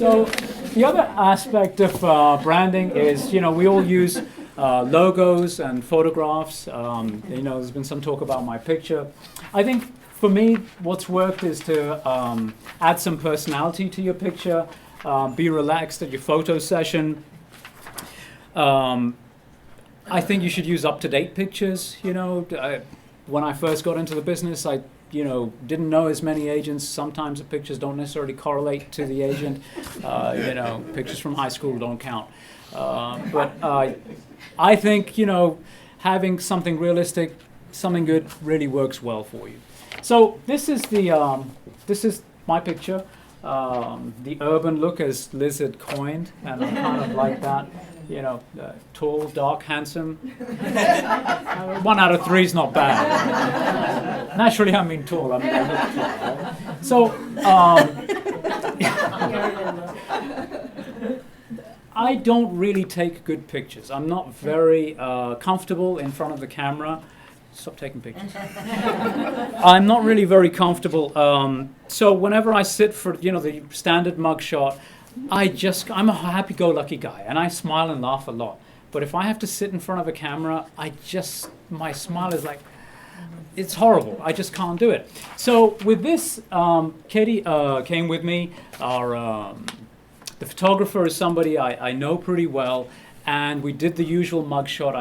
So the other aspect of branding is, we all use logos and photographs. There's been some talk about my picture. I think for me, what's worked is to add some personality to your picture, be relaxed at your photo session. I think you should use up-to-date pictures. When I first got into the business, I didn't know as many agents. Sometimes the pictures don't necessarily correlate to the agent. Pictures from high school don't count. But I think, having something realistic, something good really works well for you. So this is my picture. The urban look, as Liz had coined, and I kind of like that. Tall, dark, handsome. 1 out of 3 is not bad. Naturally, I mean tall. I look tall. Right? So, I don't really take good pictures. I'm not very comfortable in front of the camera. Stop taking pictures. I'm not really very comfortable. So whenever I sit for the standard mug shot, I'm a happy-go-lucky guy, and I smile and laugh a lot. But if I have to sit in front of a camera, my smile is like, it's horrible. I just can't do it. So with this, Katie came with me. The photographer is somebody I know pretty well, and we did the usual mug shot.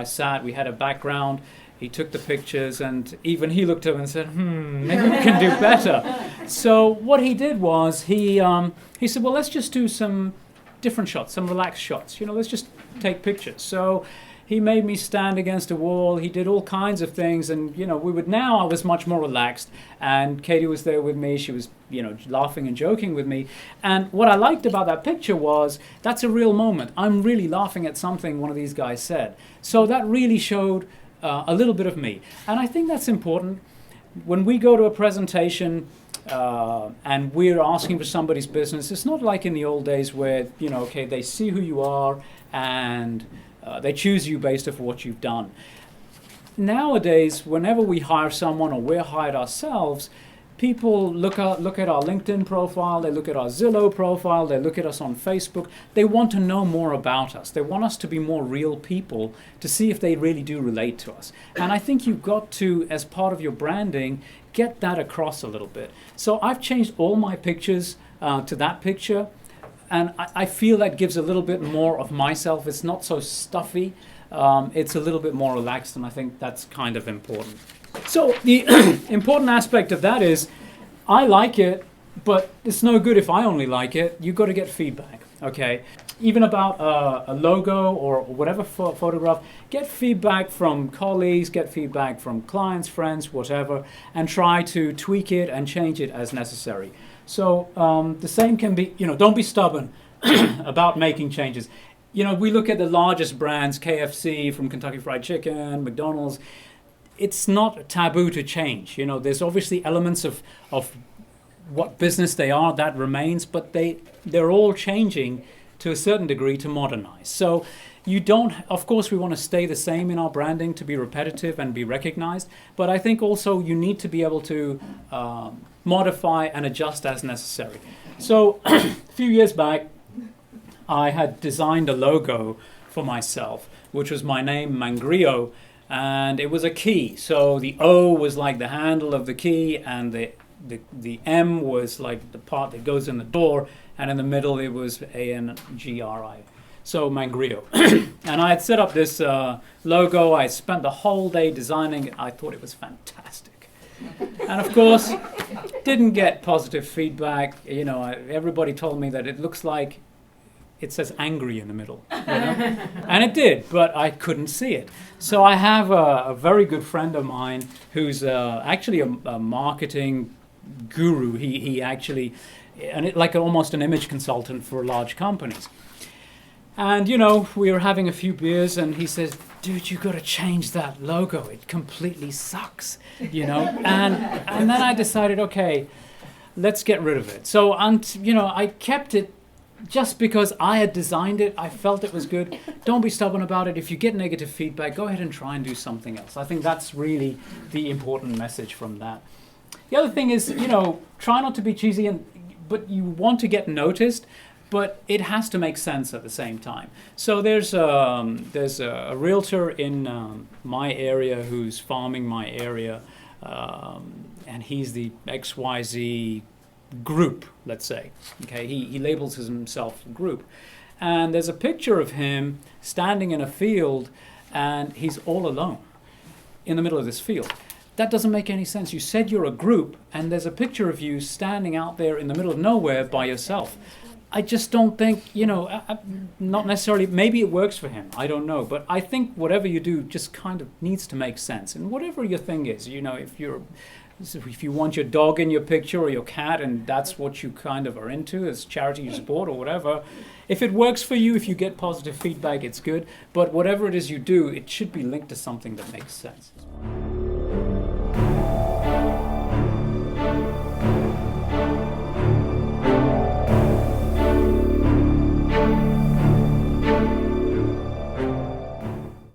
We had a background. He took the pictures, and even he looked up and said, maybe we can do better. So what he did was he said, well, let's just do some different shots, some relaxed shots. Let's just take pictures. So he made me stand against a wall. He did all kinds of things, and I was much more relaxed, and Katie was there with me. She was laughing and joking with me. And what I liked about that picture was that's a real moment. I'm really laughing at something one of these guys said. So that really showed a little bit of me. And I think that's important. When we go to a presentation and we're asking for somebody's business, it's not like in the old days where, they see who you are and they choose you based off what you've done. Nowadays, whenever we hire someone or we're hired ourselves, people look at our LinkedIn profile, they look at our Zillow profile, they look at us on Facebook. They want to know more about us. They want us to be more real people to see if they really do relate to us. And I think you've got to, as part of your branding, get that across a little bit. So I've changed all my pictures to that picture, and I feel that gives a little bit more of myself. It's not so stuffy. It's a little bit more relaxed, and I think that's kind of important. So the important aspect of that is I like it, but it's no good if I only like it. You've got to get feedback, okay? Even about a logo or whatever photograph, get feedback from colleagues, get feedback from clients, friends, whatever, and try to tweak it and change it as necessary. So the same can be, don't be stubborn about making changes. We look at the largest brands, KFC from Kentucky Fried Chicken, McDonald's. It's not taboo to change. There's obviously elements of what business they are that remains, but they're all changing to a certain degree to modernize. So of course we want to stay the same in our branding to be repetitive and be recognized, but I think also you need to be able to modify and adjust as necessary. So a few years back, I had designed a logo for myself, which was my name, Mangrio, and it was a key. So the O was like the handle of the key, and the M was like the part that goes in the door, and in the middle it was A-N-G-R-I. So Mangrio. And I had set up this logo. I spent the whole day designing it. I thought it was fantastic. And of course, didn't get positive feedback. Everybody told me that it looks like it says angry in the middle, and it did, but I couldn't see it. So I have a very good friend of mine who's actually a marketing guru. He actually, almost an image consultant for large companies. And we were having a few beers, and he says, "Dude, you got to change that logo. It completely sucks." And then I decided, okay, let's get rid of it. So I kept it. Just because I had designed it, I felt it was good. Don't be stubborn about it. If you get negative feedback, go ahead and try and do something else. I think that's really the important message from that. The other thing is, try not to be cheesy, but you want to get noticed. but it has to make sense at the same time. So there's a realtor in my area who's farming my area, and he's the XYZ group, let's say. Okay, he labels himself group. And there's a picture of him standing in a field, and he's all alone in the middle of this field. That doesn't make any sense. You said you're a group, and there's a picture of you standing out there in the middle of nowhere by yourself. I just don't think, not necessarily, maybe it works for him, I don't know. But I think whatever you do just kind of needs to make sense. And whatever your thing is, if you want your dog in your picture or your cat, and that's what you kind of are into as charity you support or whatever, if it works for you, if you get positive feedback, it's good. But whatever it is you do, it should be linked to something that makes sense.